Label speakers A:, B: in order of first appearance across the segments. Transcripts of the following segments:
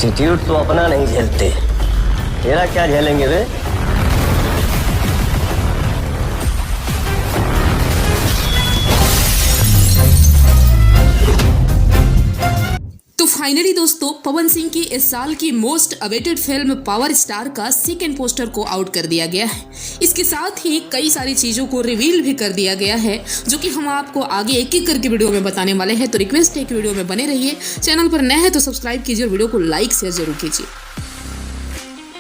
A: Attitude तो अपना नहीं झेलते, तेरा क्या झेलेंगे वे।
B: तो फाइनली दोस्तों, पवन सिंह की इस साल की most awaited film power star का सेकेंड पोस्टर को आउट कर दिया गया है। इसके साथ ही कई सारी चीजों को रिवील भी कर दिया गया है, जो कि हम आपको आगे एक एक करके वीडियो में बताने वाले हैं। तो रिक्वेस्ट है कि वीडियो में बने रहिए। चैनल पर नए हैं तो सब्सक्राइब कीजिए और वीडियो को लाइक शेयर जरूर कीजिए।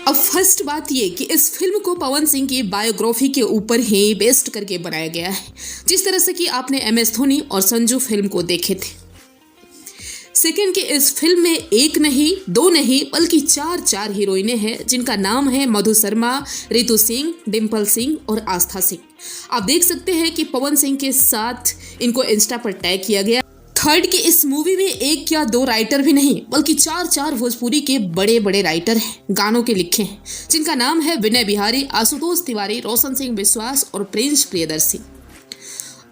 B: अब फर्स्ट बात ये कि इस फिल्म को पवन सिंह की बायोग्राफी के ऊपर ही बेस्ड करके बनाया गया है, जिस तरह से कि आपने MS धोनी और संजू फिल्म को देखे थे। सेकेंड की इस फिल्म में एक नहीं, दो नहीं, बल्कि चार हीरोइनें हैं, जिनका नाम है मधु शर्मा, रितु सिंह, डिम्पल सिंह और आस्था सिंह। आप देख सकते हैं कि पवन सिंह के साथ इनको इंस्टा पर टैग किया गया। थर्ड की इस मूवी में एक या दो राइटर भी नहीं, बल्कि चार भोजपुरी के बड़े बड़े राइटर हैं, गानों के लिखे हैं, जिनका नाम है विनय बिहारी, आशुतोष तिवारी, रोशन सिंह विश्वास और प्रिंस प्रियदर्शी।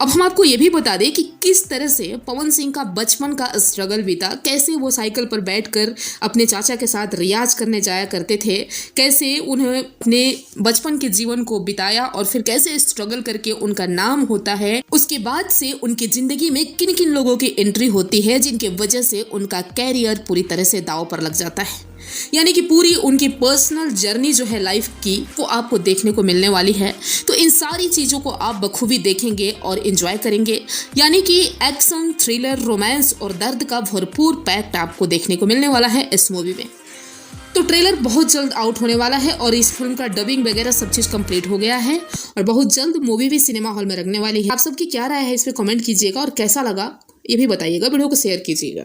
B: अब हम आपको ये भी बता दें कि किस तरह से पवन सिंह का बचपन का स्ट्रगल बीता, कैसे वो साइकिल पर बैठकर अपने चाचा के साथ रियाज करने जाया करते थे, कैसे उन्होंने अपने बचपन के जीवन को बिताया और फिर कैसे स्ट्रगल करके उनका नाम होता है। उसके बाद से उनकी जिंदगी में किन किन लोगों की एंट्री होती है, जिनके वजह से उनका कैरियर पूरी तरह से दांव पर लग जाता है। यानी कि पूरी उनकी पर्सनल जर्नी जो है लाइफ की, वो आपको देखने को मिलने वाली है। तो इन सारी चीज़ों को आप बखूबी देखेंगे और एंजॉय करेंगे। यानी कि एक्शन, थ्रिलर, रोमांस और दर्द का भरपूर पैक्ट आपको देखने को मिलने वाला है इस मूवी में। तो ट्रेलर बहुत जल्द आउट होने वाला है और इस फिल्म का डबिंग वगैरह सब चीज़ कंप्लीट हो गया है और बहुत जल्द मूवी भी सिनेमा हॉल में लगने वाली है। आप सबकी क्या राय है इस पर कमेंट कीजिएगा और कैसा लगा ये भी बताइएगा। वीडियो को शेयर कीजिएगा।